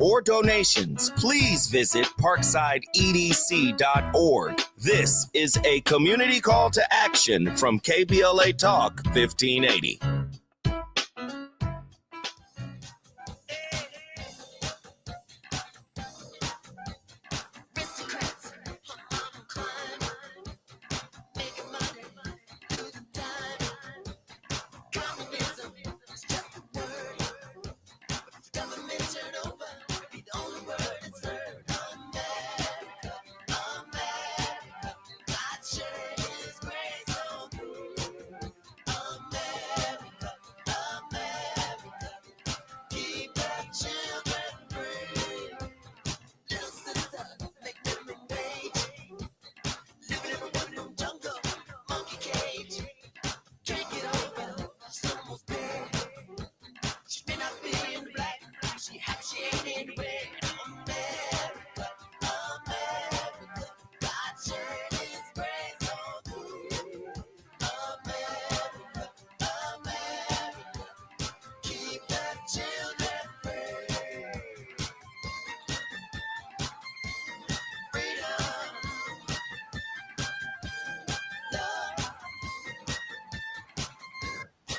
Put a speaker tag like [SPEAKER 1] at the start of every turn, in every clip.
[SPEAKER 1] or donations, please visit parksideedc.org. This is a community call to action from KBLA Talk 1580.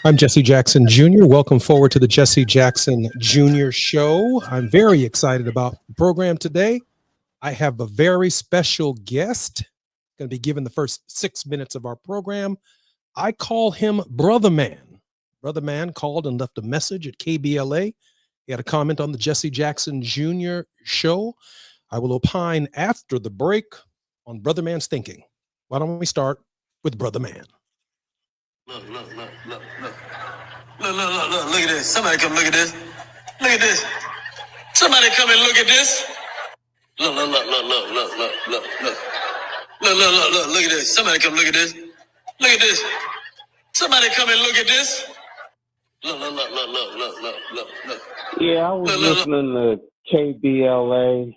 [SPEAKER 2] I'm Jesse Jackson Jr. Welcome forward to the Jesse Jackson Jr. Show. I'm very excited about the program today. I have a very special guest going to be given the first 6 minutes of our program. I call him Brother Man. Brother Man called and left a message at KBLA. He had a comment on the Jesse Jackson Jr. Show. I will opine after the break on Brother Man's thinking. Why don't we start with Brother Man?
[SPEAKER 3] Look at this. Somebody come look at this. Look at this. Somebody come and look at this. Look at this. Somebody come look at this. Look at this. Somebody come and look at this. Look.
[SPEAKER 4] Yeah, I was listening to KBLA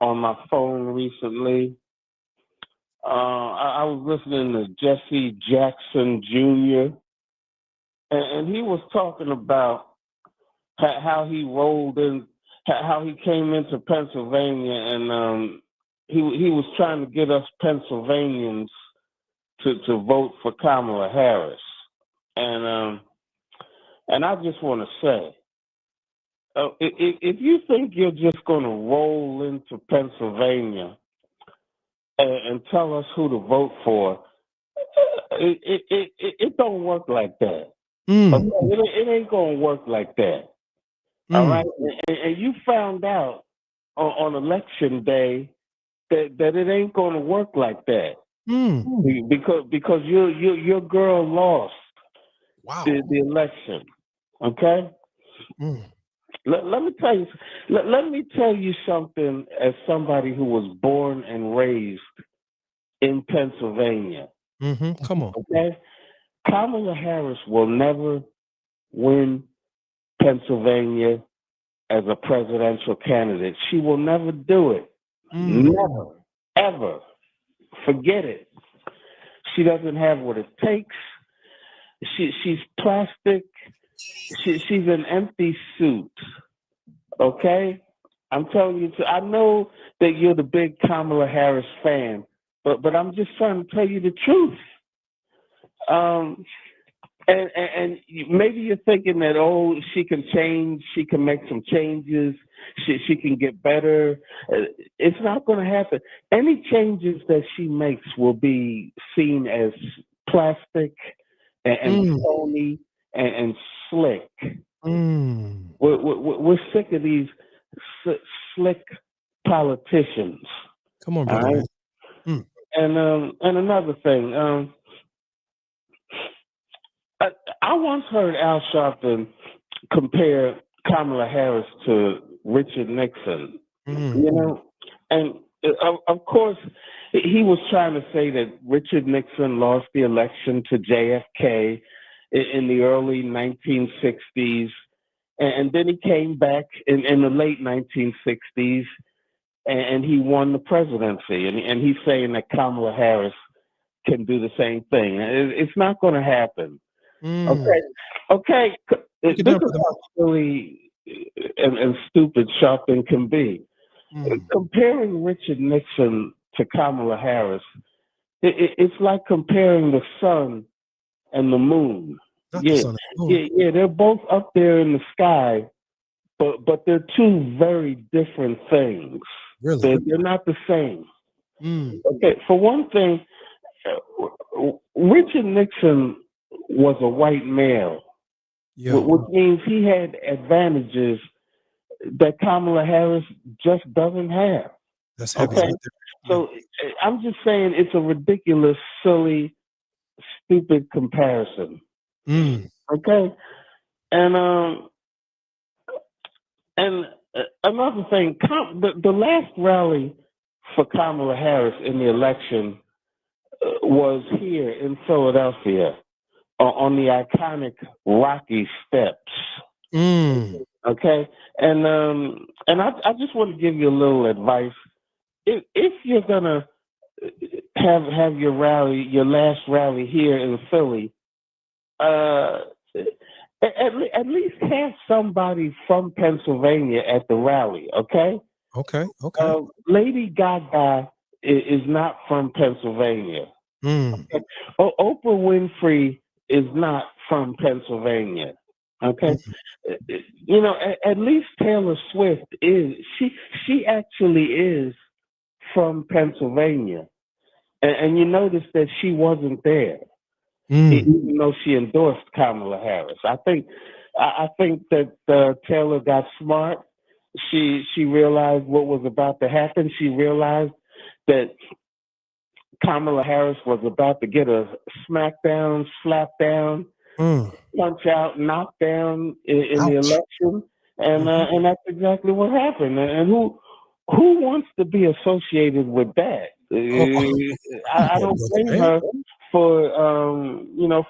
[SPEAKER 4] on my phone recently. I was listening to Jesse Jackson Jr. And he was talking about how he rolled in, how he came into Pennsylvania, and he was trying to get us Pennsylvanians to vote for Kamala Harris. And I just want to say, if you think you're just going to roll into Pennsylvania and tell us who to vote for, it don't work like that. Okay? It ain't gonna work like that. All right, and you found out on election day that it ain't gonna work like that. Because your girl lost the election. Okay. Let me tell you. Let me tell you something. As somebody who was born and raised in Pennsylvania.
[SPEAKER 2] Come on.
[SPEAKER 4] Okay. Kamala Harris will never win Pennsylvania as a presidential candidate. She will never do it. Never, ever. Forget it. She doesn't have what it takes. She's plastic. She's an empty suit. Okay? I'm telling you, I know that you're the big Kamala Harris fan, but I'm just trying to tell you the truth. And maybe you're thinking that, she can change, she can make some changes, she can get better. It's not going to happen. Any changes that she makes will be seen as plastic and phony and slick. We're sick of these slick politicians.
[SPEAKER 2] Come on, brother.
[SPEAKER 4] Right? And another thing. I once heard Al Sharpton compare Kamala Harris to Richard Nixon, you know, and of course he was trying to say that Richard Nixon lost the election to JFK in the early 1960s, and then he came back in the late 1960s, and he won the presidency, and he's saying that Kamala Harris can do the same thing. It's not going to happen. Okay. This is how silly and stupid sharp than can be.
[SPEAKER 2] Mm.
[SPEAKER 4] Comparing Richard Nixon to Kamala Harris, it's like comparing the sun and the moon.
[SPEAKER 2] Not the
[SPEAKER 4] Yeah,
[SPEAKER 2] sun and the moon.
[SPEAKER 4] yeah, they're both up there in the sky, but they're two very different things.
[SPEAKER 2] Really?
[SPEAKER 4] They're not the same.
[SPEAKER 2] Mm.
[SPEAKER 4] Okay, for one thing, Richard Nixon was a white male,
[SPEAKER 2] Yeah.
[SPEAKER 4] which means he had advantages that Kamala Harris just doesn't have.
[SPEAKER 2] That's heavy
[SPEAKER 4] Okay,
[SPEAKER 2] right there.
[SPEAKER 4] so I'm just saying it's a ridiculous, silly, stupid comparison.
[SPEAKER 2] Mm.
[SPEAKER 4] Okay, and another thing, the last rally for Kamala Harris in the election was here in Philadelphia on the iconic Rocky Steps.
[SPEAKER 2] Mm.
[SPEAKER 4] Okay, and I just want to give you a little advice. If you're gonna have your rally, your last rally here in Philly, at least have somebody from Pennsylvania at the rally. Okay.
[SPEAKER 2] Okay. Okay.
[SPEAKER 4] Lady Gaga is not from Pennsylvania.
[SPEAKER 2] Mm.
[SPEAKER 4] Okay? Oprah Winfrey is not from Pennsylvania. Okay, you know, at least Taylor Swift is. She actually is from Pennsylvania, and you notice that she wasn't there, even though she endorsed Kamala Harris. I think that Taylor got smart. She realized what was about to happen. She realized that Kamala Harris was about to get a smackdown, slap down, punch out, knock down in the election, and that's exactly what happened. And who wants to be associated with that? I don't blame her for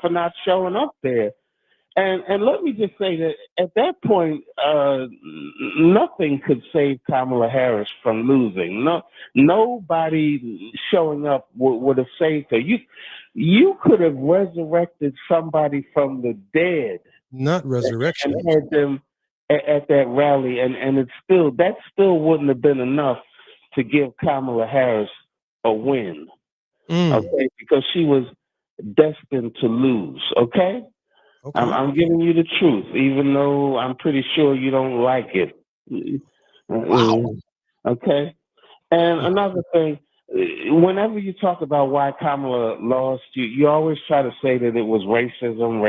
[SPEAKER 4] for not showing up there. And let me just say that at that point, nothing could save Kamala Harris from losing. Nobody showing up would have saved her. You could have resurrected somebody from the dead,
[SPEAKER 2] not resurrection,
[SPEAKER 4] and had them at that rally, and that still wouldn't have been enough to give Kamala Harris a win. Okay, because she was destined to lose. Okay.
[SPEAKER 2] Okay.
[SPEAKER 4] I'm giving you the truth, even though I'm pretty sure you don't like it.
[SPEAKER 2] Wow.
[SPEAKER 4] Okay. And another thing, whenever you talk about why Kamala lost, you always try to say that it was racism.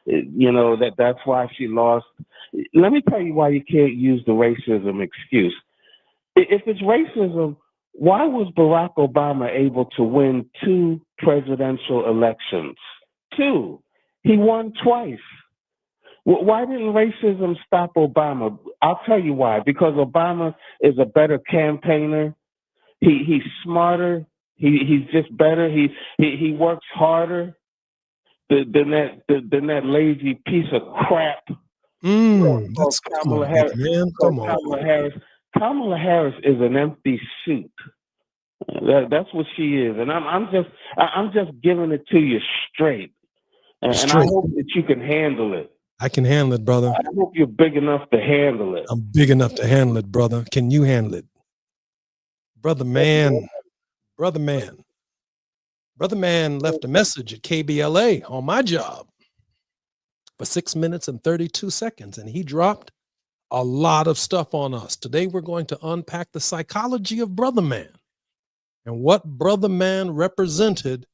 [SPEAKER 4] You know, that's why she lost. Let me tell you why you can't use the racism excuse. If it's racism, why was Barack Obama able to win 2 presidential elections? 2. He won twice. Why didn't racism stop Obama? I'll tell you why. Because Obama is a better campaigner. He's smarter. He's just better. He works harder than that lazy piece of crap.
[SPEAKER 2] That's
[SPEAKER 4] Kamala Harris.
[SPEAKER 2] man. Come on.
[SPEAKER 4] Kamala Harris. Kamala Harris is an empty suit. That's what she is, and I'm just giving it to you straight. And I hope that you can handle it.
[SPEAKER 2] I can handle it, brother.
[SPEAKER 4] I hope you're big enough to handle it.
[SPEAKER 2] I'm big enough to handle it, brother. Can you handle it? Brother man left a message at KBLA on my job for 6 minutes and 32 seconds, and he dropped a lot of stuff on us. Today, we're going to unpack the psychology of Brother Man and what Brother Man represented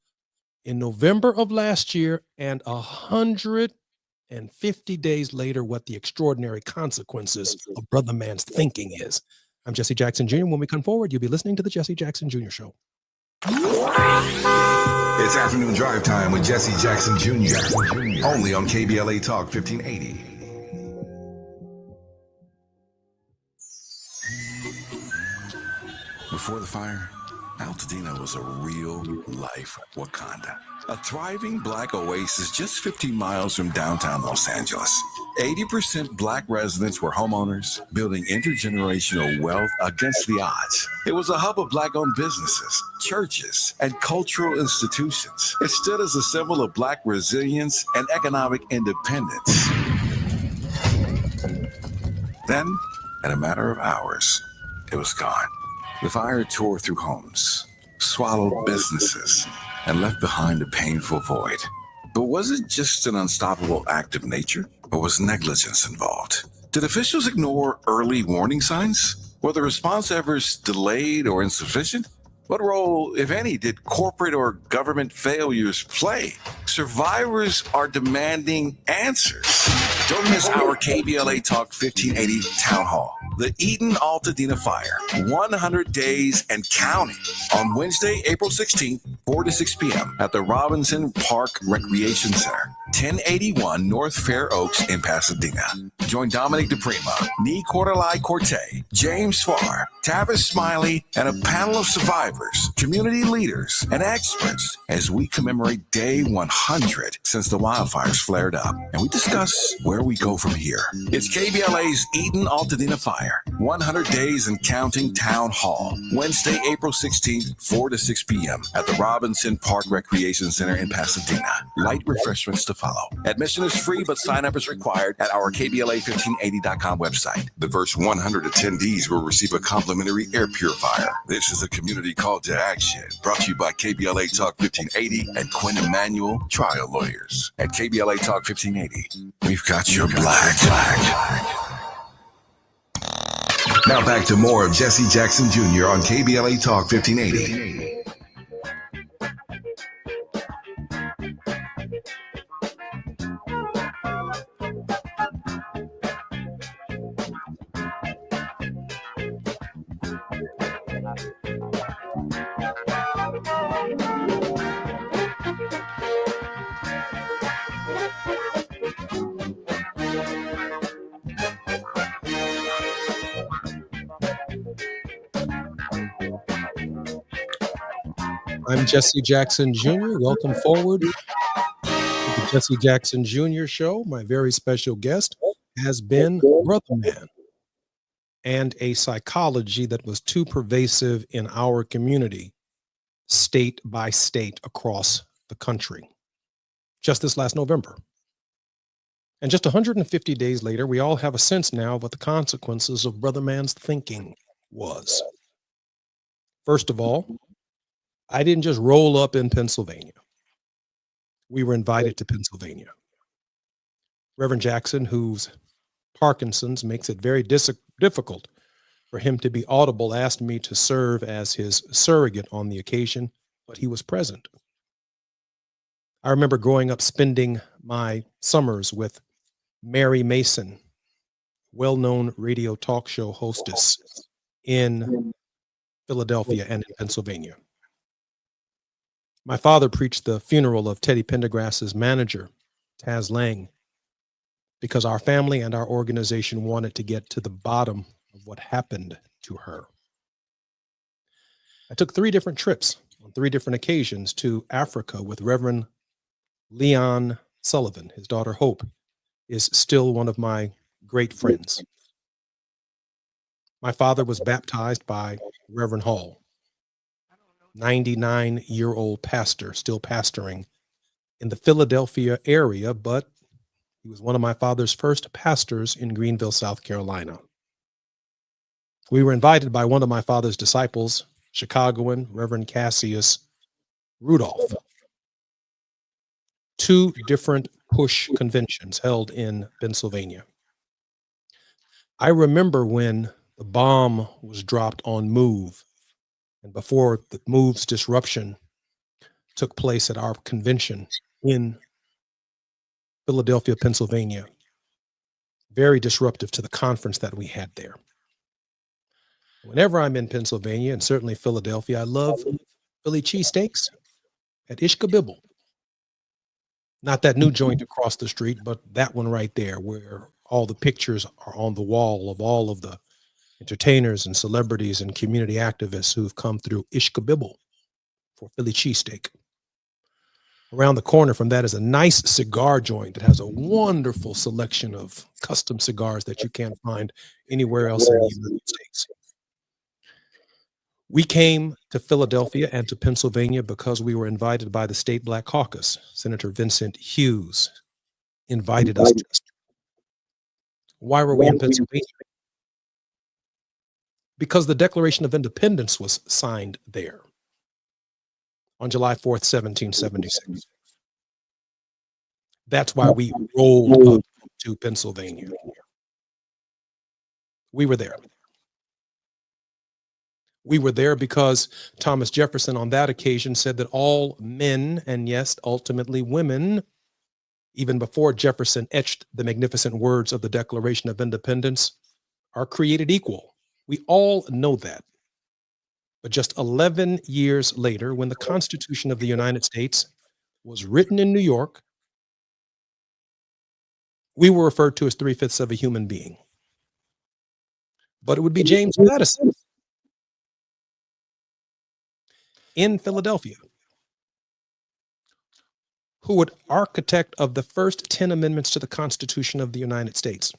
[SPEAKER 2] in November of last year, and 150 days later, what the extraordinary consequences of Brother Man's thinking is. I'm Jesse Jackson Jr. When we come forward, you'll be listening to the Jesse Jackson Jr. Show.
[SPEAKER 5] It's afternoon drive time with Jesse Jackson Jr. Only on KBLA Talk 1580. Before the fire, Altadena was a real-life Wakanda. A thriving black oasis just 15 miles from downtown Los Angeles. 80% black residents were homeowners, building intergenerational wealth against the odds. It was a hub of black-owned businesses, churches, and cultural institutions. It stood as a symbol of black resilience and economic independence. Then, in a matter of hours, it was gone. The fire tore through homes, swallowed businesses, and left behind a painful void. But was it just an unstoppable act of nature, or was negligence involved? Did officials ignore early warning signs? Were the response efforts delayed or insufficient? What role, if any, did corporate or government failures play? Survivors are demanding answers. Don't miss our KBLA Talk 1580 Town Hall. The Eaton Altadena Fire, 100 days and counting, on Wednesday, April 16th, 4 to 6 p.m. at the Robinson Park Recreation Center, 1081 North Fair Oaks in Pasadena. Join Dominic DePrima, Nee Cordelai Corte, James Farr, Tavis Smiley, and a panel of survivors, community leaders, and experts as we commemorate day 100 since the wildfires flared up. And we discuss where we go from here. It's KBLA's Eaton Altadena Fire, 100 days and counting Town Hall, Wednesday, April 16th, 4 to 6 p.m. at the Robinson Park Recreation Center in Pasadena. Light refreshments to follow. Admission is free, but sign up is required at our KBLA1580.com website. The first 100 attendees will receive a complimentary air purifier. This is a community call to action brought to you by KBLA Talk 1580 and Quinn Emanuel Trial Lawyers. At KBLA Talk 1580, we've got your black. Now back to more of Jesse Jackson Jr. on KBLA Talk 1580.
[SPEAKER 2] I'm Jesse Jackson Jr. Welcome forward to the Jesse Jackson Jr. Show. My very special guest has been Brother Man and a psychology that was too pervasive in our community, state by state across the country, just this last November. And just 150 days later, we all have a sense now of what the consequences of Brother Man's thinking was. First of all, I didn't just roll up in Pennsylvania. We were invited to Pennsylvania. Reverend Jackson, whose Parkinson's makes it very difficult for him to be audible, asked me to serve as his surrogate on the occasion, but he was present. I remember growing up spending my summers with Mary Mason, well-known radio talk show hostess in Philadelphia and in Pennsylvania. My father preached the funeral of Teddy Pendergrass's manager, Taz Lang, because our family and our organization wanted to get to the bottom of what happened to her. I took 3 different trips on 3 different occasions to Africa with Reverend Leon Sullivan. His daughter Hope is still one of my great friends. My father was baptized by Reverend Hall, 99-year-old pastor, still pastoring in the Philadelphia area, but he was one of my father's first pastors in Greenville, South Carolina. We were invited by one of my father's disciples, Chicagoan Reverend Cassius Rudolph. 2 different push conventions held in Pennsylvania. I remember when the bomb was dropped on Move, and before the Move's disruption took place at our convention in Philadelphia, Pennsylvania. Very disruptive to the conference that we had there. Whenever I'm in Pennsylvania, and certainly Philadelphia, I love Philly cheesesteaks at Ishkabibble. Not that new joint across the street, but that one right there, where all the pictures are on the wall of all of the entertainers and celebrities and community activists who've come through Ishkabibble for Philly cheesesteak. Around the corner from that is a nice cigar joint that has a wonderful selection of custom cigars that you can't find anywhere else in the United States. We came to Philadelphia and to Pennsylvania because we were invited by the State Black Caucus. Senator Vincent Hughes invited us. Why were we in Pennsylvania? because the Declaration of Independence was signed there on July 4th, 1776. That's why we rolled up to Pennsylvania. We were there. We were there because Thomas Jefferson on that occasion said that all men, and yes, ultimately women, even before Jefferson etched the magnificent words of the Declaration of Independence, are created equal. We all know that. But just 11 years later, when the Constitution of the United States was written in New York, we were referred to as 3/5 of a human being. But it would be James Madison in Philadelphia who would architect of the first 10 amendments to the Constitution of the United States.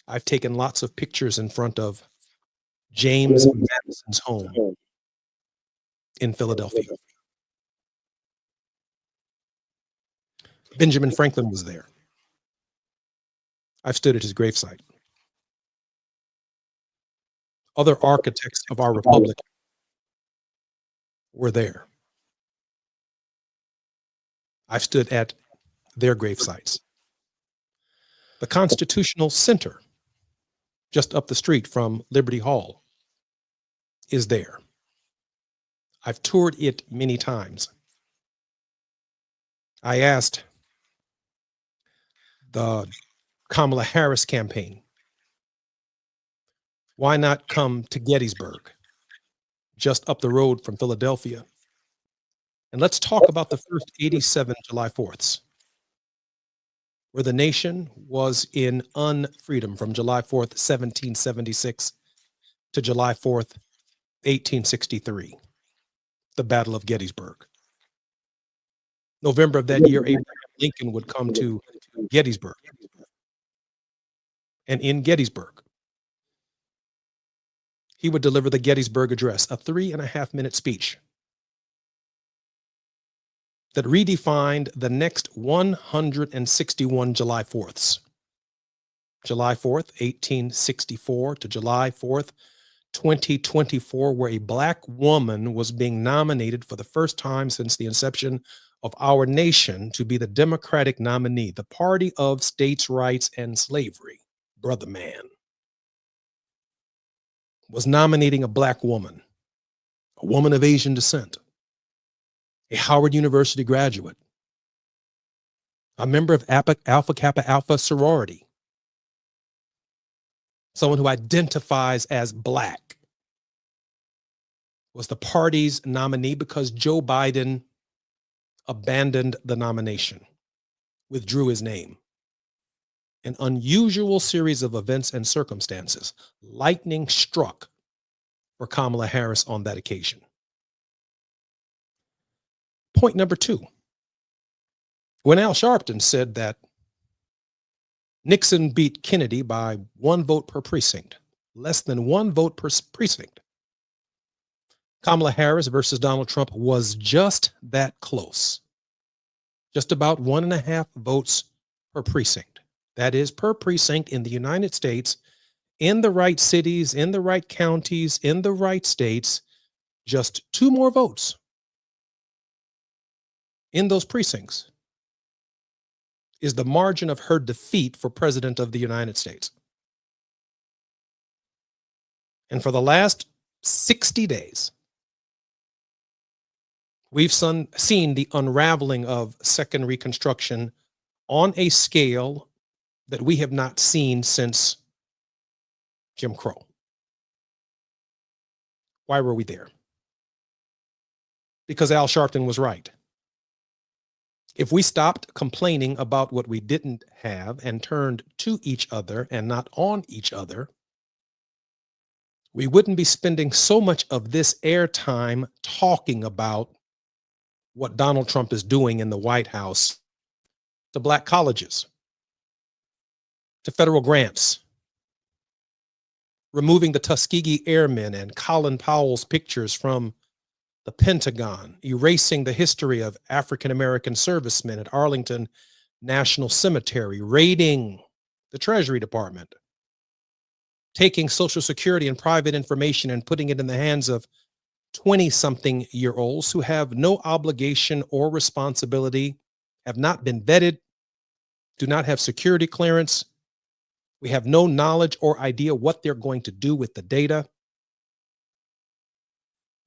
[SPEAKER 2] I've taken lots of pictures in front of James Madison's home in Philadelphia. Benjamin Franklin was there. I've stood at his gravesite. Other architects of our republic were there. I've stood at their gravesites. The Constitutional Center, just up the street from Liberty Hall, is there. I've toured it many times. I asked the Kamala Harris campaign, why not come to Gettysburg, just up the road from Philadelphia? And let's talk about the first 87 July 4ths, where the nation was in unfreedom from July 4th, 1776 to July 4th, 1863, the Battle of Gettysburg. November of that year, Abraham Lincoln would come to Gettysburg. And in Gettysburg, he would deliver the Gettysburg Address, a 3.5-minute speech that redefined the next 161 July 4ths. July 4th, 1864 to July 4th, 2024, where a Black woman was being nominated for the first time since the inception of our nation to be the Democratic nominee, the party of states' rights and slavery. Brother man was nominating a Black woman, a woman of Asian descent, a Howard University graduate, a member of Alpha Kappa Alpha sorority, someone who identifies as Black, was the party's nominee because Joe Biden abandoned the nomination, withdrew his name. An unusual series of events and circumstances. Lightning struck for Kamala Harris on that occasion. Point number 2. When Al Sharpton said that Nixon beat Kennedy by 1 vote per precinct, less than 1 vote per precinct, Kamala Harris versus Donald Trump was just that close. Just about 1.5 votes per precinct. That is, per precinct in the United States, in the right cities, in the right counties, in the right states, just 2 more votes in those precincts is the margin of her defeat for President of the United States. And for the last 60 days, we've seen the unraveling of Second Reconstruction on a scale that we have not seen since Jim Crow. Why were we there? Because Al Sharpton was right. If we stopped complaining about what we didn't have and turned to each other and not on each other, we wouldn't be spending so much of this airtime talking about what Donald Trump is doing in the White House to Black colleges, to federal grants, removing the Tuskegee Airmen and Colin Powell's pictures from the Pentagon, erasing the history of African-American servicemen at Arlington National Cemetery, raiding the Treasury Department, taking Social Security and private information and putting it in the hands of 20-something-year-olds who have no obligation or responsibility, have not been vetted, do not have security clearance. We have no knowledge or idea what they're going to do with the data.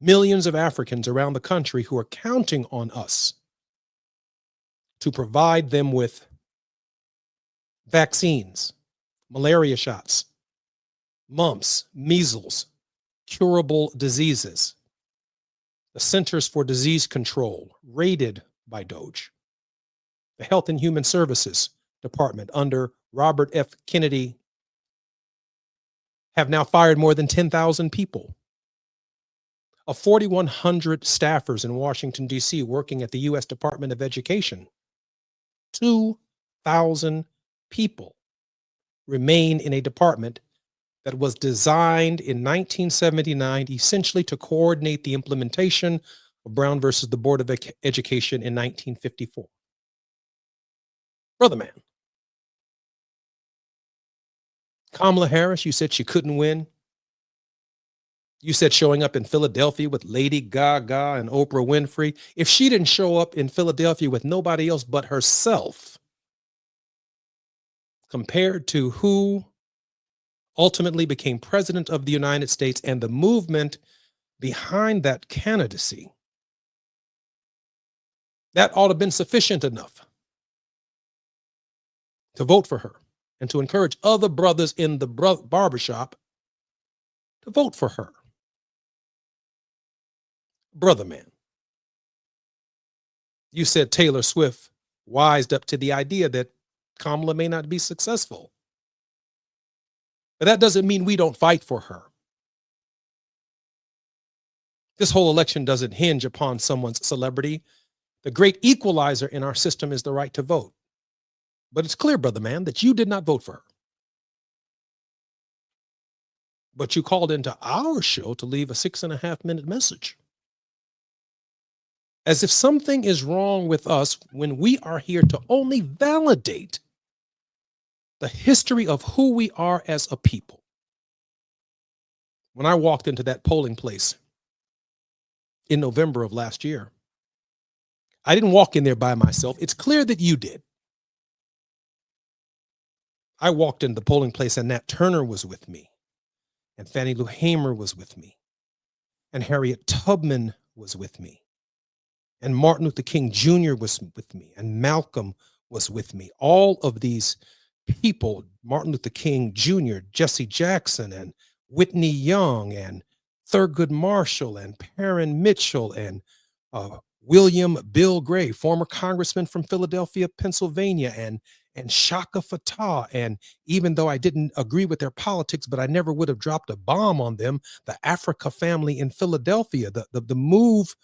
[SPEAKER 2] Millions of Africans around the country who are counting on us to provide them with vaccines, malaria shots, mumps, measles, curable diseases. The Centers for Disease Control, raided by DOGE. The Health and Human Services Department under Robert F. Kennedy have now fired more than 10,000 people. Of 4,100 staffers in Washington, D.C., working at the U.S. Department of Education, 2,000 people remain in a department that was designed in 1979 essentially to coordinate the implementation of Brown versus the Board of Education in 1954. Brother man, Kamala Harris, you said she couldn't win. You said showing up in Philadelphia with Lady Gaga and Oprah Winfrey. If she didn't show up in Philadelphia with nobody else but herself, compared to who ultimately became president of the United States and the movement behind that candidacy, that ought to have been sufficient enough to vote for her and to encourage other brothers in the barbershop to vote for her. Brother man, you said Taylor Swift wised up to the idea that Kamala may not be successful. But that doesn't mean we don't fight for her. This whole election doesn't hinge upon someone's celebrity. The great equalizer in our system is the right to vote. But it's clear, brother man, that you did not vote for her. But you called into our show to leave a 6.5-minute message. As if something is wrong with us when we are here to only validate the history of who we are as a people. When I walked into that polling place in November of last year, I didn't walk in there by myself. It's clear that you did. I walked into the polling place and Nat Turner was with me, and Fannie Lou Hamer was with me, and Harriet Tubman was with me, and Martin Luther King Jr. was with me, and Malcolm was with me. All of these people, Martin Luther King Jr., Jesse Jackson, and Whitney Young, and Thurgood Marshall, and Perrin Mitchell, and William Bill Gray, former congressman from Philadelphia, Pennsylvania, and Shaka Fatah. And even though I didn't agree with their politics, but I never would have dropped a bomb on them, the Africa family in Philadelphia, the move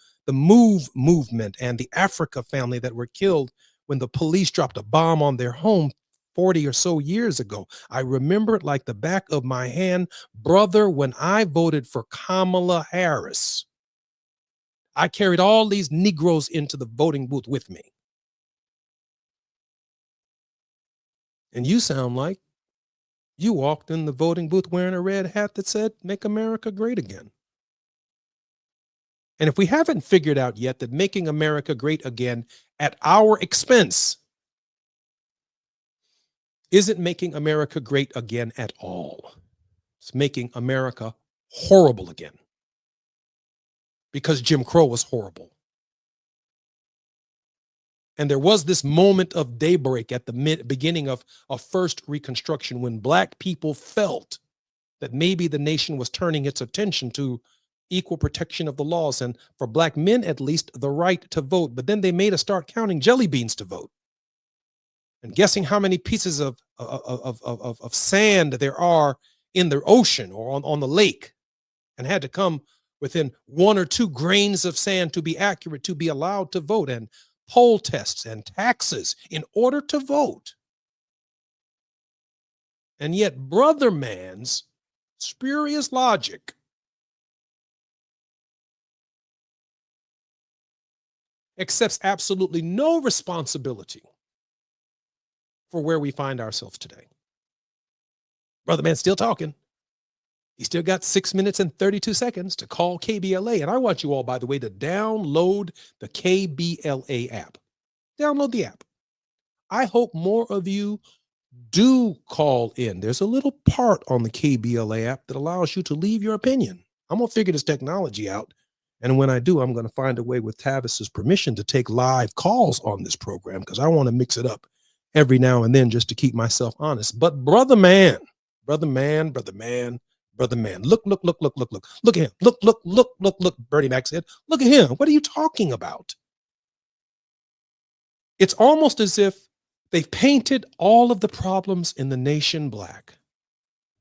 [SPEAKER 2] movement, and the Africa family that were killed when the police dropped a bomb on their home 40 or so years ago. I remember it like the back of my hand. Brother, when I voted for Kamala Harris, I carried all these Negroes into the voting booth with me. And you sound like you walked in the voting booth wearing a red hat that said, "Make America Great Again." And if we haven't figured out yet that making America great again at our expense isn't making America great again at all, it's making America horrible again, because Jim Crow was horrible. And there was this moment of daybreak at the beginning of first Reconstruction when Black people felt that maybe the nation was turning its attention to equal protection of the laws, and for Black men at least, the right to vote. But then they made us start counting jelly beans to vote and guessing how many pieces of sand there are in the ocean or on the lake, and had to come within 1 or 2 grains of sand to be accurate, to be allowed to vote, and poll tests and taxes in order to vote. And yet brother man's spurious logic accepts absolutely no responsibility for where we find ourselves today. Brother man still talking. You still got 6 minutes and 32 seconds to call KBLA. And I want you all, by the way, to download the KBLA app. Download the app. I hope more of you do call in. There's a little part on the KBLA app that allows you to leave your opinion. I'm going to figure this technology out. And when I do, I'm going to find a way with Tavis's permission to take live calls on this program because I want to mix it up every now and then just to keep myself honest. But brother man, look at him. Look, Bernie Mac said, look at him. What are you talking about? It's almost as if they've painted all of the problems in the nation black.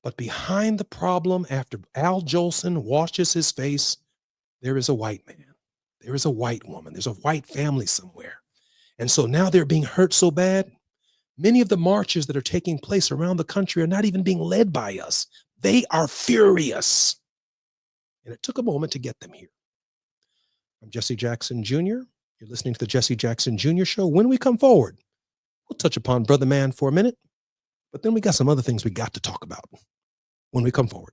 [SPEAKER 2] But behind the problem, after Al Jolson washes his face, there is a white man. There is a white woman. There's a white family somewhere. And so now they're being hurt so bad. Many of the marches that are taking place around the country are not even being led by us. They are furious. And it took a moment to get them here. I'm Jesse Jackson Jr. You're listening to the Jesse Jackson Jr. Show. When we come forward, we'll touch upon Brother Man for a minute, but then we got some other things we got to talk about when we come forward.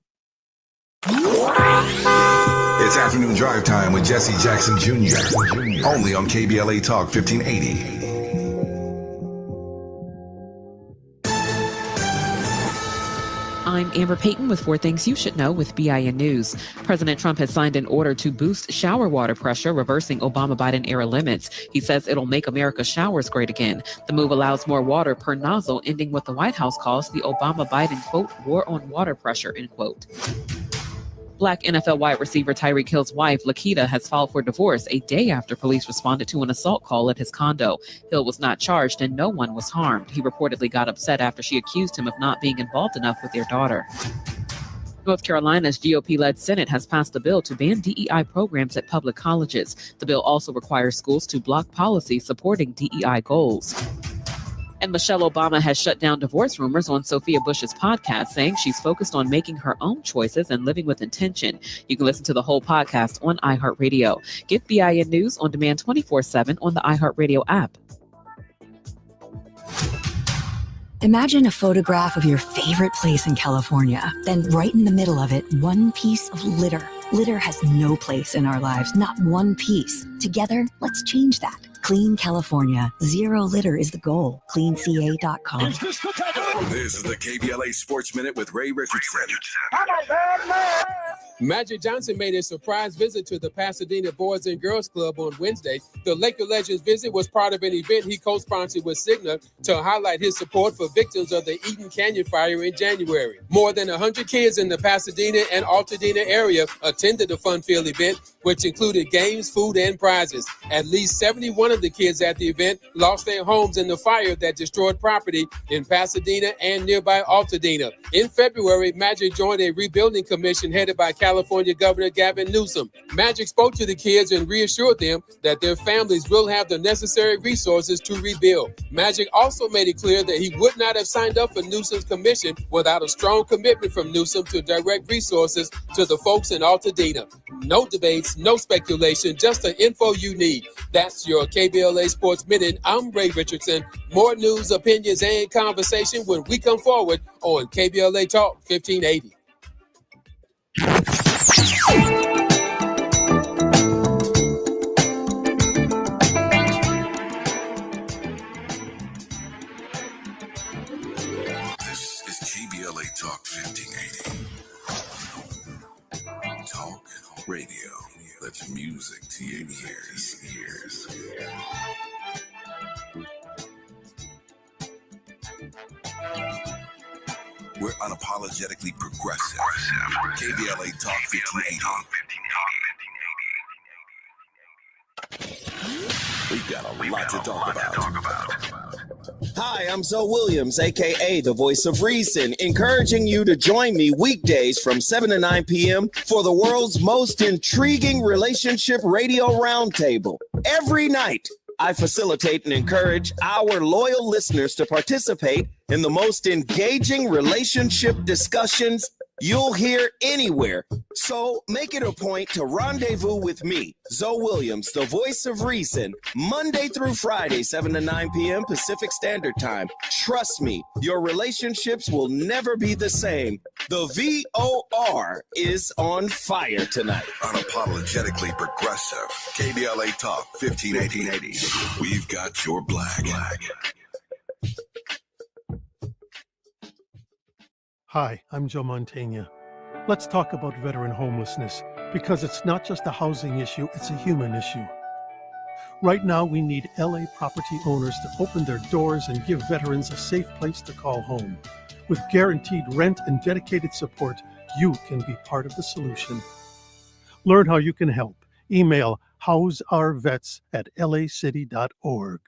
[SPEAKER 5] It's afternoon drive time with Jesse Jackson Jr. Only on KBLA Talk 1580.
[SPEAKER 6] I'm Amber Payton with 4 Things You Should Know with BIN News. President Trump has signed an order to boost shower water pressure, reversing Obama-Biden era limits. He says it'll make America's showers great again. The move allows more water per nozzle, ending what the White House calls the Obama-Biden, quote, war on water pressure, end quote. Black NFL wide receiver Tyreek Hill's wife, Lakita, has filed for divorce a day after police responded to an assault call at his condo. Hill was not charged and no one was harmed. He reportedly got upset after she accused him of not being involved enough with their daughter. North Carolina's GOP-led Senate has passed a bill to ban DEI programs at public colleges. The bill also requires schools to block policy supporting DEI goals. And Michelle Obama has shut down divorce rumors on Sophia Bush's podcast, saying she's focused on making her own choices and living with intention. You can listen to the whole podcast on iHeartRadio. Get BIN News on demand 24/7 on the iHeartRadio app.
[SPEAKER 7] Imagine a photograph of your favorite place in California. Then right in the middle of it, one piece of litter. Litter has no place in our lives, not one piece. Together, let's change that. Clean California. Zero litter is the goal. CleanCA.com.
[SPEAKER 5] This is the KBLA Sports Minute with Ray Richardson.
[SPEAKER 8] Magic Johnson made a surprise visit to the Pasadena Boys and Girls Club on Wednesday. The Laker legend's visit was part of an event he co-sponsored with Cigna to highlight his support for victims of the Eaton Canyon fire in January. More than 100 kids in the Pasadena and Altadena area attended the fun-filled event, which included games, food, and prizes. At least 71 of the kids at the event lost their homes in the fire that destroyed property in Pasadena and nearby Altadena. In February, Magic joined a rebuilding commission headed by California Governor Gavin Newsom. Magic spoke to the kids and reassured them that their families will have the necessary resources to rebuild. Magic also made it clear that he would not have signed up for Newsom's commission without a strong commitment from Newsom to direct resources to the folks in Altadena. No debates, no speculation, just the info you need. That's your KBLA Sports Minute. I'm Ray Richardson. More news, opinions, and conversation when we come forward on KBLA Talk 1580.
[SPEAKER 5] This is KBLA Talk 1580. Talk radio. That's music to your ears. We're unapologetically progressive. KBLA Talk 1580. We've got a lot to talk about.
[SPEAKER 1] Hi, I'm Zoe Williams, a.k.a. the voice of reason, encouraging you to join me weekdays from 7 to 9 p.m. for the world's most intriguing relationship radio roundtable. Every night, I facilitate and encourage our loyal listeners to participate in the most engaging relationship discussions you'll hear anywhere. So make it a point to rendezvous with me, Zoe Williams, the voice of reason, Monday through Friday, 7 to 9 p.m. Pacific Standard Time. Trust me, your relationships will never be the same. The VOR is on fire tonight.
[SPEAKER 5] Unapologetically progressive. KBLA Talk 1580. We've got your black.
[SPEAKER 9] Hi, I'm Joe Montaigne. Let's talk about veteran homelessness, because it's not just a housing issue, it's a human issue. Right now, we need LA property owners to open their doors and give veterans a safe place to call home. With guaranteed rent and dedicated support, you can be part of the solution. Learn how you can help. Email houseourvets@lacity.org.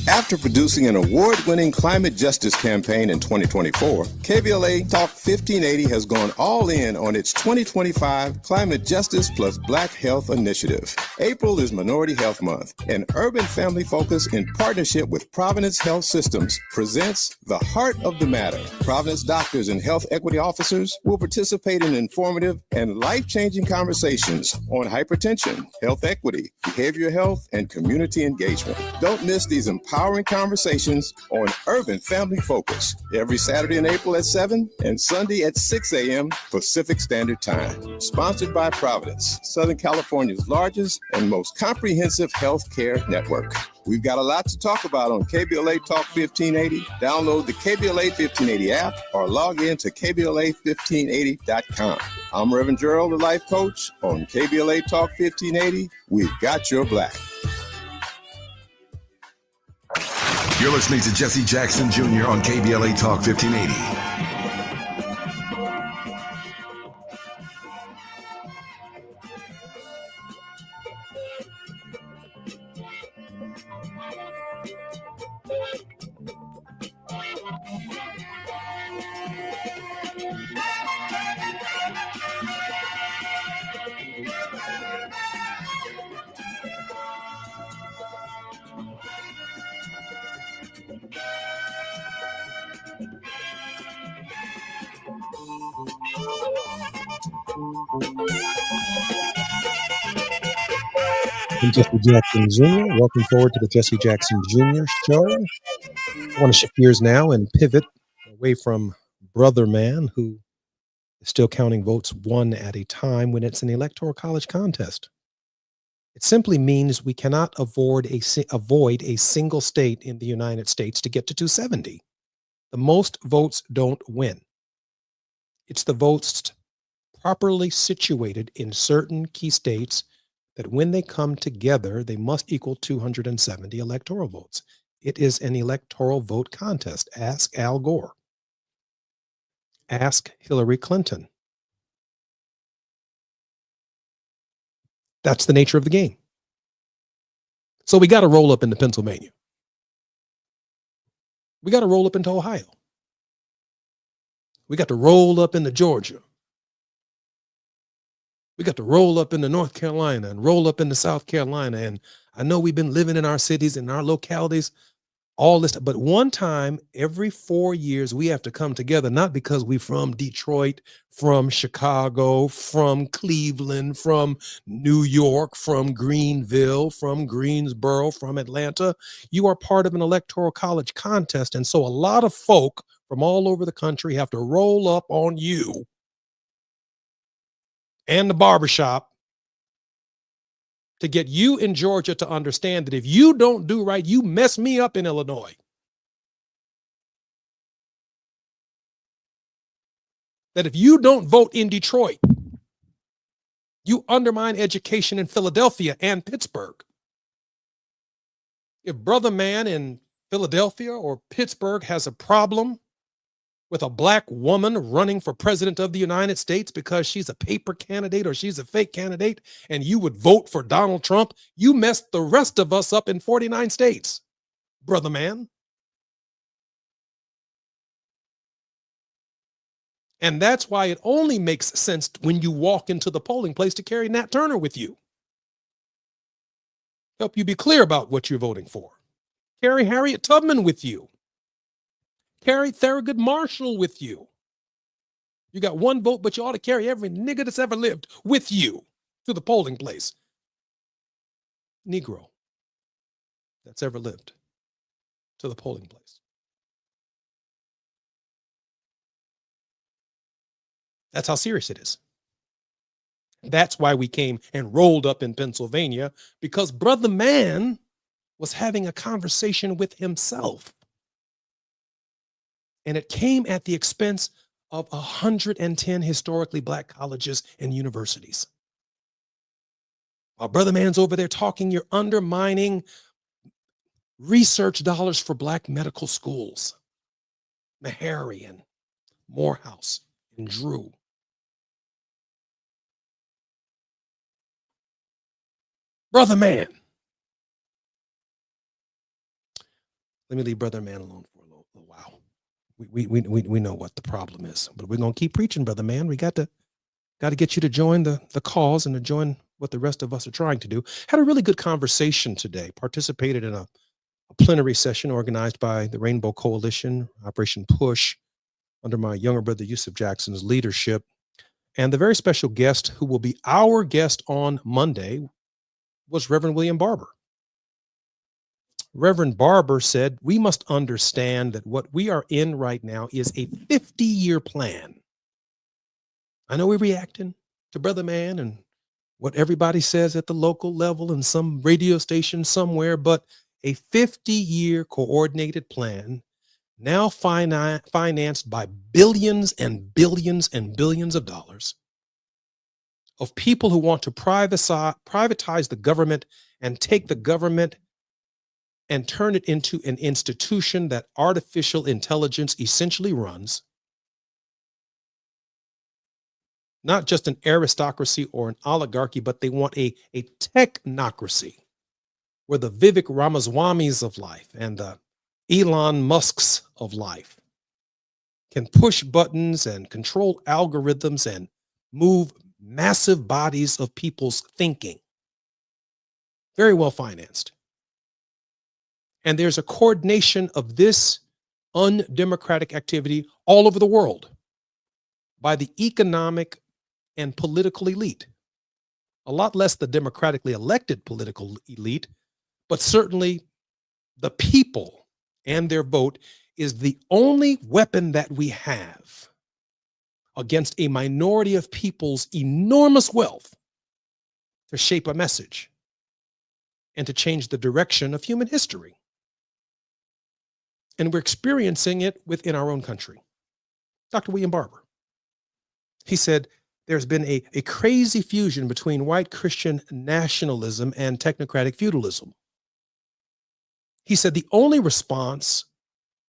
[SPEAKER 10] After producing an award-winning climate justice campaign in 2024, KBLA Talk 1580 has gone all in on its 2025 Climate Justice plus Black Health Initiative. April is Minority Health Month, and Urban Family Focus, in partnership with Providence Health Systems, presents The Heart of the Matter. Providence doctors and health equity officers will participate in informative and life-changing conversations on hypertension, health equity, behavioral health, and community engagement. Don't miss these empowering conversations on Urban Family Focus every Saturday in April at 7 and Sunday at 6 a.m. Pacific Standard Time. Sponsored by Providence, Southern California's largest and most comprehensive health care network. We've got a lot to talk about on KBLA Talk 1580. Download the KBLA 1580 app or log in to KBLA1580.com. I'm Reverend Gerald, the life coach. On KBLA Talk 1580, we've got your black.
[SPEAKER 5] You're listening to Jesse Jackson Jr. on KBLA Talk 1580.
[SPEAKER 2] I'm Jesse Jackson Jr. Welcome forward to the Jesse Jackson Jr. Show. I want to shift gears now and pivot away from Brother Man, who is still counting votes one at a time when it's an electoral college contest. It simply means we cannot avoid a single state in the United States to get to 270. The most votes don't win. It's the votes properly situated in certain key states that when they come together, they must equal 270 electoral votes. It is an electoral vote contest. Ask Al Gore. Ask Hillary Clinton. That's the nature of the game. So we got to roll up into Pennsylvania. We got to roll up into Ohio. We got to roll up into Georgia. We got to roll up into North Carolina and roll up into South Carolina. And I know we've been living in our cities and our localities, all this, but one time every 4 years, we have to come together, not because we're from Detroit, from Chicago, from Cleveland, from New York, from Greenville, from Greensboro, from Atlanta. You are part of an electoral college contest. And so a lot of folk from all over the country have to roll up on you and the barbershop to get you in Georgia to understand that if you don't do right, you mess me up in Illinois. That if you don't vote in Detroit, you undermine education in Philadelphia and Pittsburgh. If Brother Man in Philadelphia or Pittsburgh has a problem with a black woman running for president of the United States because she's a paper candidate or she's a fake candidate, and you would vote for Donald Trump, you messed the rest of us up in 49 states, Brother Man. And that's why it only makes sense when you walk into the polling place to carry Nat Turner with you. Help you be clear about what you're voting for. Carry Harriet Tubman with you. Carry Thurgood Marshall with you. You got one vote, but you ought to carry every nigga that's ever lived with you to the polling place. Negro that's ever lived to the polling place. That's how serious it is. That's why we came and rolled up in Pennsylvania, because Brother Man was having a conversation with himself. And it came at the expense of 110 historically Black colleges and universities. While Brother Man's over there talking, you're undermining research dollars for Black medical schools. Meharry and Morehouse and Drew. Brother Man. Let me leave Brother Man alone for a little while. We know what the problem is, but we're going to keep preaching, Brother Man. We got to get you to join the cause and to join what the rest of us are trying to do. Had a really good conversation today. Participated in a plenary session organized by the Rainbow Coalition, Operation Push, under my younger brother Yusuf Jackson's leadership. And the very special guest who will be our guest on Monday was Reverend William Barber. Reverend Barber said, we must understand that what we are in right now is a 50-year plan. I know we're reacting to Brother Man and what everybody says at the local level and some radio station somewhere, but a 50-year coordinated plan now financed by billions and billions and billions of dollars of people who want to privatize the government and take the government and turn it into an institution that artificial intelligence essentially runs. Not just an aristocracy or an oligarchy, but they want a technocracy where the Vivek Ramaswamis of life and the Elon Musks of life can push buttons and control algorithms and move massive bodies of people's thinking. Very well financed. And there's a coordination of this undemocratic activity all over the world by the economic and political elite. A lot less the democratically elected political elite, but certainly the people and their vote is the only weapon that we have against a minority of people's enormous wealth to shape a message and to change the direction of human history. And we're experiencing it within our own country. Dr. William Barber, he said, there's been a crazy fusion between white Christian nationalism and technocratic feudalism. He said the only response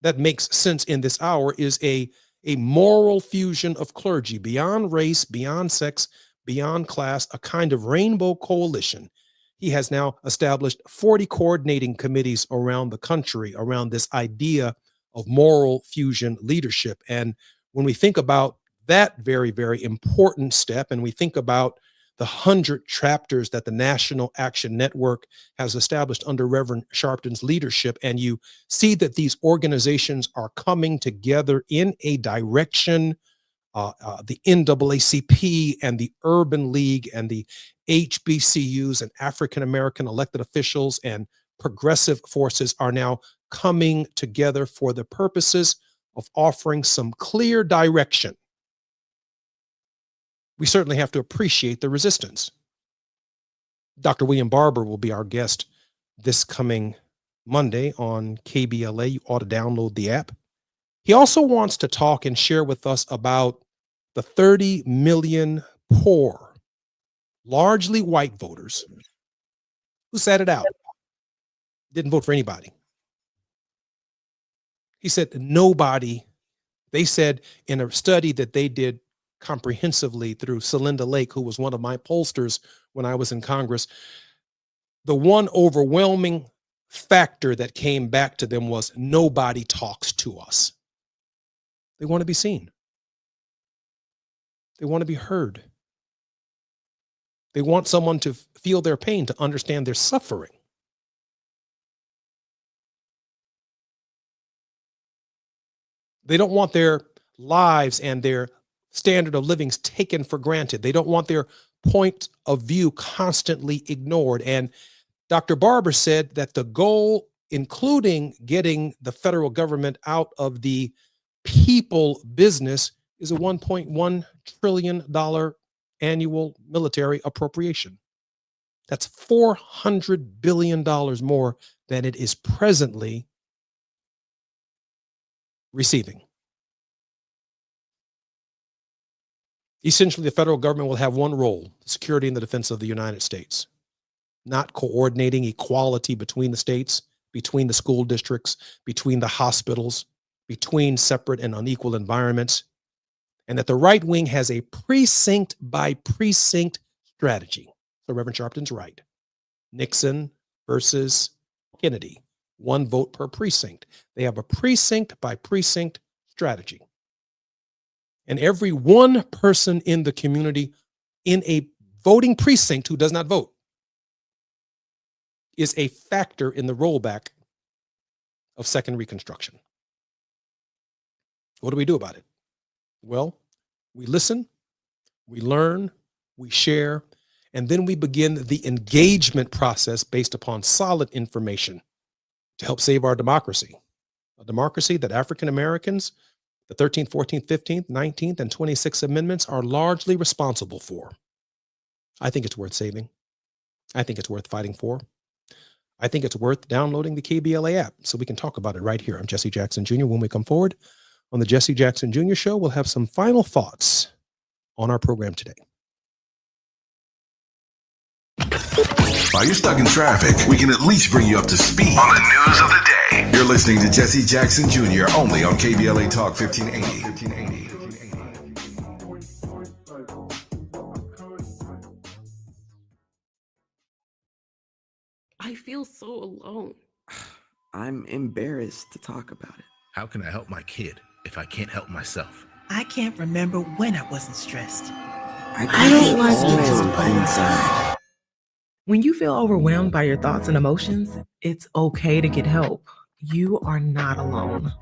[SPEAKER 2] that makes sense in this hour is a moral fusion of clergy beyond race, beyond sex, beyond class, a kind of rainbow coalition. He has now established 40 coordinating committees around the country around this idea of moral fusion leadership. And when we think about that very, very important step, and we think about the 100 chapters that the National Action Network has established under Reverend Sharpton's leadership, and you see that these organizations are coming together in a direction, the NAACP and the Urban League and the HBCUs and African American elected officials and progressive forces are now coming together for the purposes of offering some clear direction. We certainly have to appreciate the resistance. Dr. William Barber will be our guest this coming Monday on KBLA. You ought to download the app. He also wants to talk and share with us about the 30 million poor, largely white voters who sat it out, didn't vote for anybody. He said nobody, they said in a study that they did comprehensively through Celinda Lake, who was one of my pollsters when I was in Congress, the one overwhelming factor that came back to them was nobody talks to us. They want to be seen. They want to be heard. They want someone to feel their pain, to understand their suffering. They don't want their lives and their standard of living taken for granted. They don't want their point of view constantly ignored. And Dr. Barber said that the goal, including getting the federal government out of the people business, is a $1.1 trillion annual military appropriation. That's $400 billion more than it is presently receiving. Essentially, the federal government will have one role: security and the defense of the United States, not coordinating equality between the states, between the school districts, between the hospitals, between separate and unequal environments, and that the right wing has a precinct by precinct strategy. So Reverend Sharpton's right. Nixon versus Kennedy, one vote per precinct. They have a precinct by precinct strategy. And every one person in the community in a voting precinct who does not vote is a factor in the rollback of Second Reconstruction. What do we do about it? Well, we listen, we learn, we share, and then we begin the engagement process based upon solid information to help save our democracy. A democracy that African Americans, the 13th, 14th, 15th, 19th, and 26th Amendments are largely responsible for. I think it's worth saving. I think it's worth fighting for. I think it's worth downloading the KBLA app so we can talk about it right here. I'm Jesse Jackson Jr. When we come forward on the Jesse Jackson Jr. Show, we'll have some final thoughts on our program today.
[SPEAKER 5] While you're stuck in traffic, we can at least bring you up to speed on the news of the day. You're listening to Jesse Jackson Jr. only on KBLA Talk 1580.
[SPEAKER 11] I feel so alone. I'm embarrassed to talk about it.
[SPEAKER 12] How can I help my kid if I can't help myself?
[SPEAKER 13] I can't remember when I wasn't stressed.
[SPEAKER 11] I don't like being inside.
[SPEAKER 13] When you feel overwhelmed by your thoughts and emotions, it's okay to get help. You are not alone.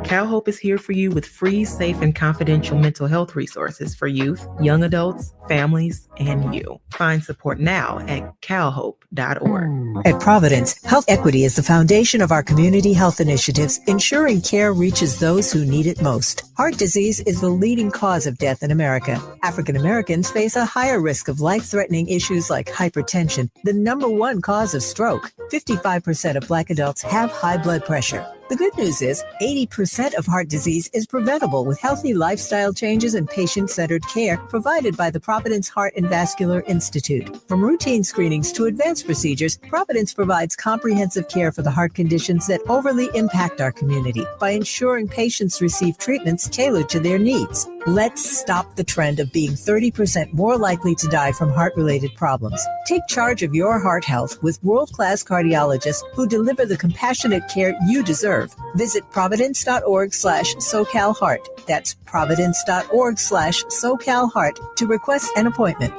[SPEAKER 13] CalHope is here for you with free, safe, and confidential mental health resources for youth, young adults, families, and you. Find support now at calhope.org.
[SPEAKER 14] At Providence, health equity is the foundation of our community health initiatives, ensuring care reaches those who need it most. Heart disease is the leading cause of death in America. African Americans face a higher risk of life-threatening issues like hypertension, the number one cause of stroke. 55% of Black adults have high blood pressure. The good news is 80% of heart disease is preventable with healthy lifestyle changes and patient-centered care provided by the Providence Heart and Vascular Institute. From routine screenings to advanced procedures, Providence provides comprehensive care for the heart conditions that overly impact our community by ensuring patients receive treatments tailored to their needs. Let's stop the trend of being 30% more likely to die from heart-related problems. Take charge of your heart health with world-class cardiologists who deliver the compassionate care you deserve. Visit providence.org/SoCalHeart. That's providence.org/SoCalHeart to request an appointment.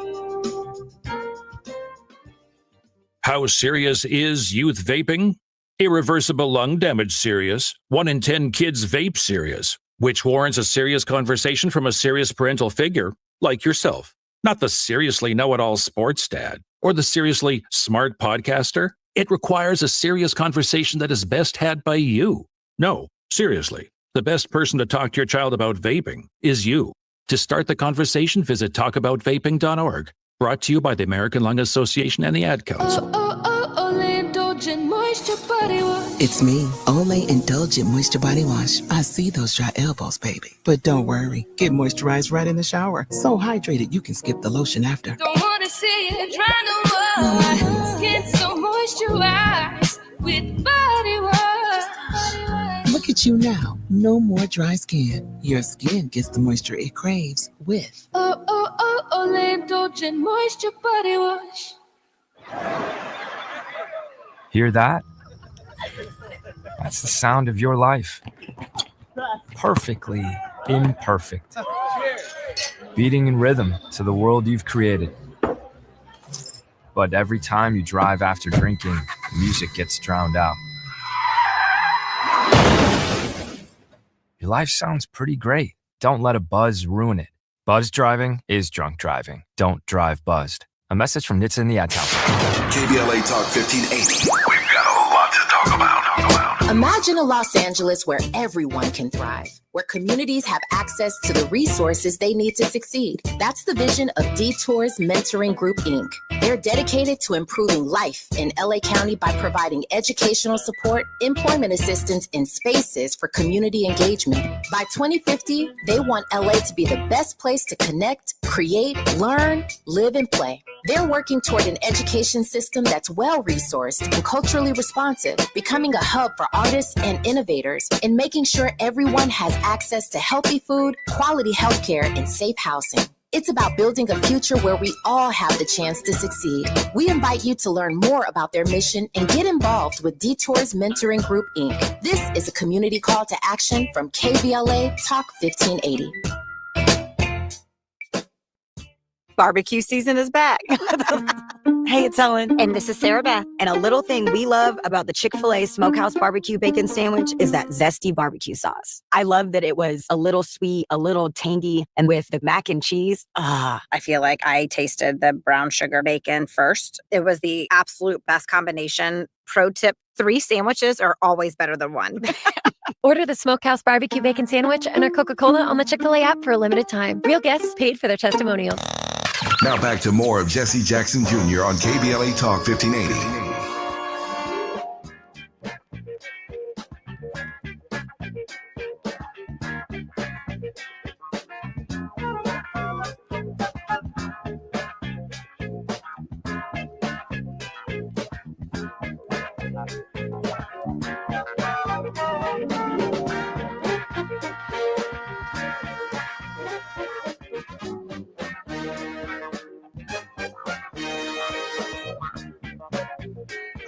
[SPEAKER 15] How serious is youth vaping? Irreversible lung damage serious. 1 in 10 kids vape serious, which warrants a serious conversation from a serious parental figure like yourself. Not the seriously know-it-all sports dad or the seriously smart podcaster. It requires a serious conversation that is best had by you. No, seriously, the best person to talk to your child about vaping is you. To start the conversation, visit talkaboutvaping.org. Brought to you by the American Lung Association and the Ad Council.
[SPEAKER 16] Olay Indulgent Moisture Body Wash.
[SPEAKER 17] It's me, Olay Indulgent Moisture Body Wash. I see those dry elbows, baby. But don't worry, get moisturized right in the shower. So hydrated you can skip the lotion after.
[SPEAKER 16] Don't want to see it dry no more. Skin so moisturized with body wash.
[SPEAKER 17] Look at you now. No more dry skin. Your skin gets the moisture it craves with
[SPEAKER 16] Olay Indulgent Moisture Body Wash.
[SPEAKER 18] Hear that? That's the sound of your life. Perfectly imperfect. Beating in rhythm to the world you've created. But every time you drive after drinking, music gets drowned out. Your life sounds pretty great. Don't let a buzz ruin it. Buzz driving is drunk driving. Don't drive buzzed. A message from Nitsa in the Ad Council.
[SPEAKER 5] KBLA Talk 1580. We've got a lot to talk about.
[SPEAKER 19] Imagine a Los Angeles where everyone can thrive, where communities have access to the resources they need to succeed. That's the vision of Detours Mentoring Group, Inc. They're dedicated to improving life in LA County by providing educational support, employment assistance, and spaces for community engagement. By 2050, they want LA to be the best place to connect, create, learn, live, and play. They're working toward an education system that's well-resourced and culturally responsive, becoming a hub for artists and innovators, and making sure everyone has access to healthy food, quality healthcare, and safe housing. It's about building a future where we all have the chance to succeed. We invite you to learn more about their mission and get involved with Detours Mentoring Group, Inc. This is a community call to action from KBLA Talk 1580.
[SPEAKER 20] Barbecue season is back. Hey, it's Ellen. And this is Sarah Beth. And a little thing we love about the Chick-fil-A Smokehouse Barbecue Bacon Sandwich is that zesty barbecue sauce. I love that it was a little sweet, a little tangy, and with the mac and cheese. I feel like I tasted the brown sugar bacon first. It was the absolute best combination. Pro tip, 3 sandwiches are always better than 1.
[SPEAKER 21] Order the Smokehouse Barbecue Bacon Sandwich and our Coca-Cola on the Chick-fil-A app for a limited time. Real guests paid for their testimonials.
[SPEAKER 5] Now back to more of Jesse Jackson Jr. on KBLA Talk 1580.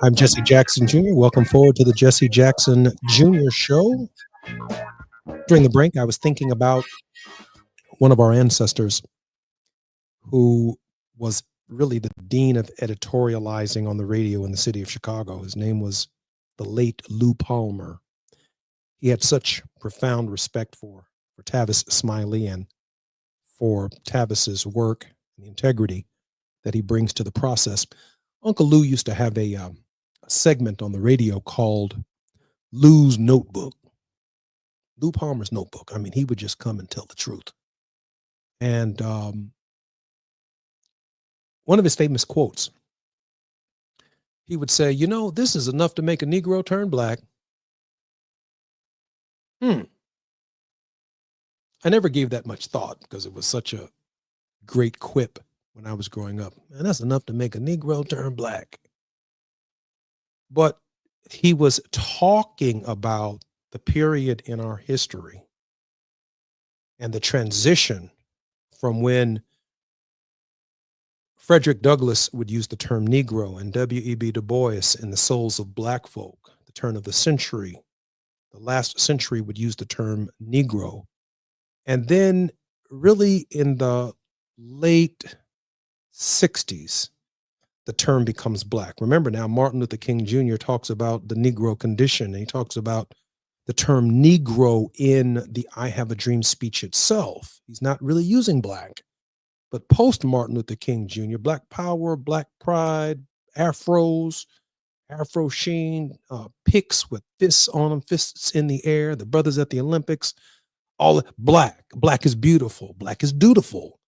[SPEAKER 2] I'm Jesse Jackson Jr. Welcome forward to the Jesse Jackson Jr. Show. During the break, I was thinking about one of our ancestors who was really the dean of editorializing on the radio in the city of Chicago. His name was the late Lou Palmer. He had such profound respect for Tavis Smiley and for Tavis's work and the integrity that he brings to the process. Uncle Lou used to have a segment on the radio called Lou's Notebook. Lou Palmer's Notebook. I mean, he would just come and tell the truth. And one of his famous quotes, he would say, "You know, this is enough to make a Negro turn black." I never gave that much thought because it was such a great quip when I was growing up. And that's enough to make a Negro turn black. But he was talking about the period in our history and the transition from when Frederick Douglass would use the term Negro and W.E.B. Du Bois in The Souls of Black Folk, the turn of the century. The last century would use the term Negro. And then really in the late 60s, the term becomes black. Remember now, Martin Luther King Jr. talks about the Negro condition. And he talks about the term Negro in the I Have a Dream speech itself. He's not really using black. But post Martin Luther King Jr., Black Power, Black Pride, afros, Afro sheen, pics with fists on them, fists in the air, the brothers at the Olympics, all black. Black is beautiful. Black is dutiful.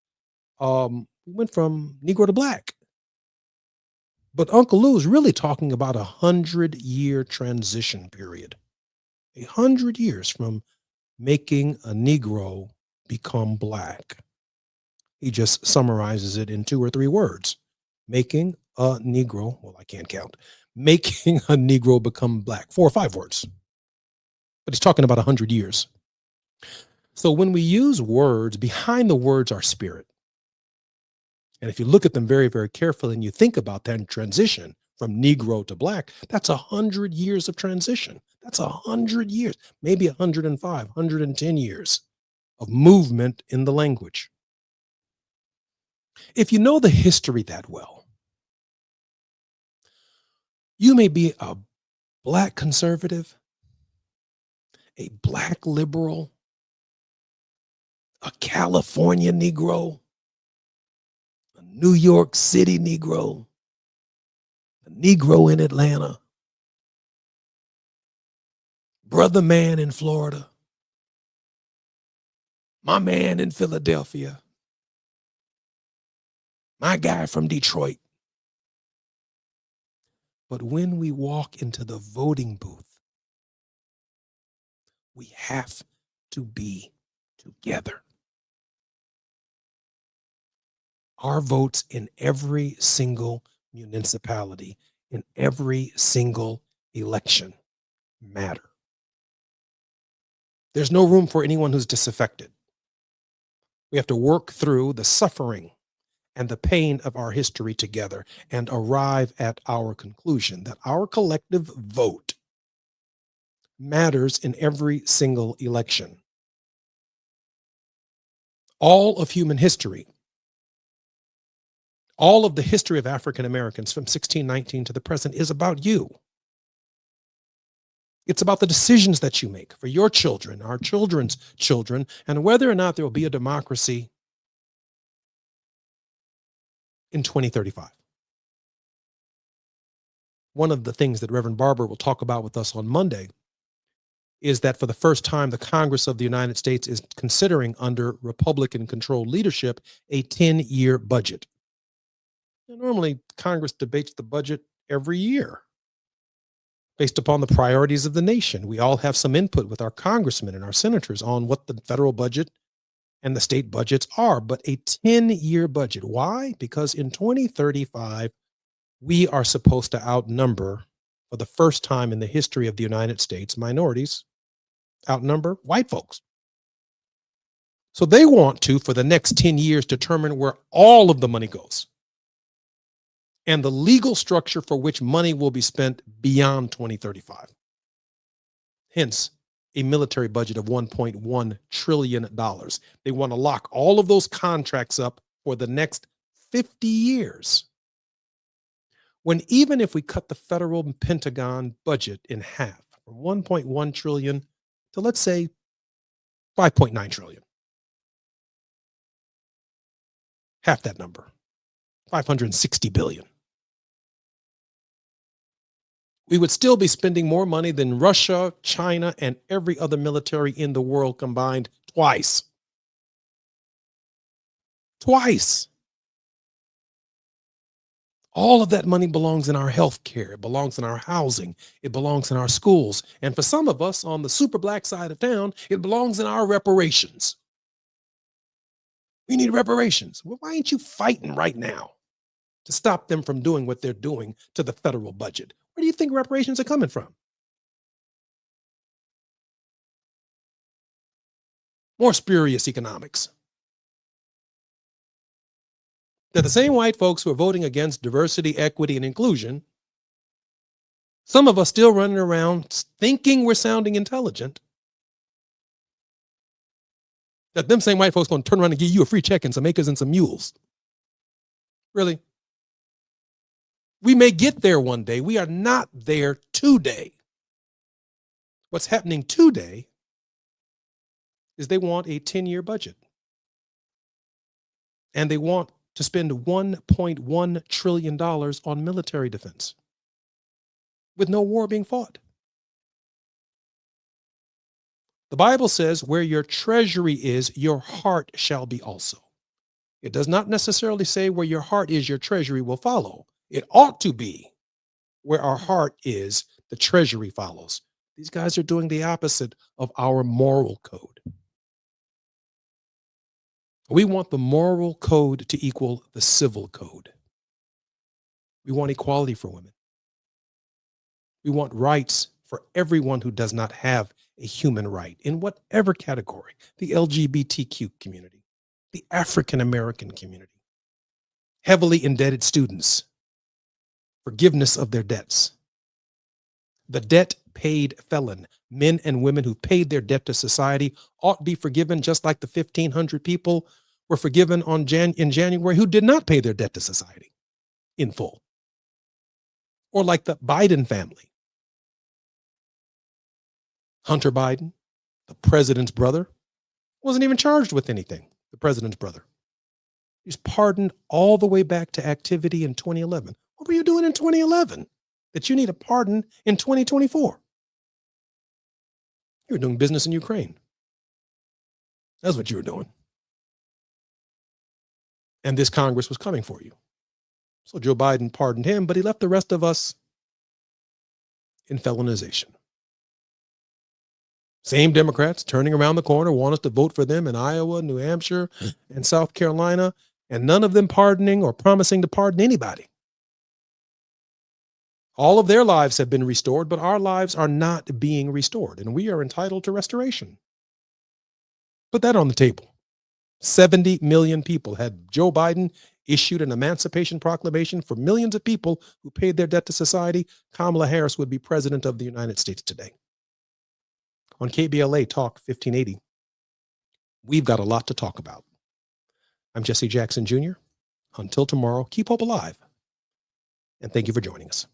[SPEAKER 2] We went from Negro to black. But Uncle Lou is really talking about 100-year transition period. 100 years from making a Negro become black. He just summarizes it in 2 or 3 words. Making a Negro, well, I can't count. Making a Negro become black. 4 or 5 words. But he's talking about 100 years. So when we use words, behind the words are spirit. And if you look at them very, very carefully and you think about that transition from Negro to black, that's 100 years of transition. That's 100 years, maybe 105, 110 years of movement in the language. If you know the history that well, you may be a black conservative, a black liberal, a California Negro, a New York City Negro, a Negro in Atlanta, brother man in Florida, my man in Philadelphia, my guy from Detroit. But when we walk into the voting booth, we have to be together. Our votes in every single municipality, in every single election matter. There's no room for anyone who's disaffected. We have to work through the suffering and the pain of our history together and arrive at our conclusion that our collective vote matters in every single election. All of human history, all of the history of African Americans from 1619 to the present is about you. It's about the decisions that you make for your children, our children's children, and whether or not there will be a democracy in 2035. One of the things that Reverend Barber will talk about with us on Monday is that for the first time, the Congress of the United States is considering, under Republican-controlled leadership, a 10-year budget. Now, normally, Congress debates the budget every year based upon the priorities of the nation. We all have some input with our congressmen and our senators on what the federal budget and the state budgets are, but a 10-year budget. Why? Because in 2035, we are supposed to outnumber, for the first time in the history of the United States, minorities outnumber white folks. So they want to, for the next 10 years, determine where all of the money goes and the legal structure for which money will be spent beyond 2035. Hence, a military budget of $1.1 trillion. They want to lock all of those contracts up for the next 50 years. When even if we cut the federal Pentagon budget in half, from 1.1 trillion to, let's say, 5.9 trillion, half that number, 560 billion, we would still be spending more money than Russia, China, and every other military in the world combined twice. Twice. All of that money belongs in our health care. It belongs in our housing. It belongs in our schools. And for some of us on the super black side of town, it belongs in our reparations. We need reparations. Well, why ain't you fighting right now to stop them from doing what they're doing to the federal budget? Where do you think reparations are coming from? More spurious economics. They're the same white folks who are voting against diversity, equity, and inclusion. Some of us still running around thinking we're sounding intelligent. That them same white folks going to turn around and give you a free check and some acres and some mules. Really? We may get there one day. We are not there today. What's happening today is they want a 10-year budget. And they want to spend $1.1 trillion on military defense with no war being fought. The Bible says, where your treasury is, your heart shall be also. It does not necessarily say where your heart is, your treasury will follow. It ought to be where our heart is, the treasury follows. These guys are doing the opposite of our moral code. We want the moral code to equal the civil code. We want equality for women. We want rights for everyone who does not have a human right in whatever category: the LGBTQ community, the African American community, heavily indebted students, forgiveness of their debts, the debt paid felon, men and women who paid their debt to society ought to be forgiven, just like the 1,500 people were forgiven in January who did not pay their debt to society in full. Or like the Biden family. Hunter Biden, the president's brother, Wasn't even charged with anything, the president's brother. He's pardoned all the way back to activity in 2011. What were you doing in 2011 that you need a pardon in 2024? You were doing business in Ukraine. That's what you were doing. And this Congress was coming for you. So Joe Biden pardoned him, but he left the rest of us in felonization. Same Democrats turning around the corner want us to vote for them in Iowa, New Hampshire, and South Carolina, and none of them pardoning or promising to pardon anybody. All of their lives have been restored, but our lives are not being restored, and we are entitled to restoration. Put that on the table. 70 million people. Had Joe Biden issued an emancipation proclamation for millions of people who paid their debt to society, Kamala Harris would be president of the United States today. On KBLA Talk 1580, we've got a lot to talk about. I'm Jesse Jackson Jr. Until tomorrow, keep hope alive. And thank you for joining us.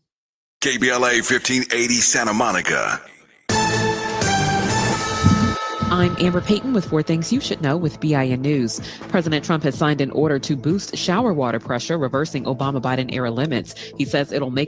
[SPEAKER 5] KBLA 1580 Santa Monica.
[SPEAKER 6] I'm Amber Payton with 4 Things You Should Know with BIN News. President Trump has signed an order to boost shower water pressure, reversing Obama-Biden era limits. He says it'll make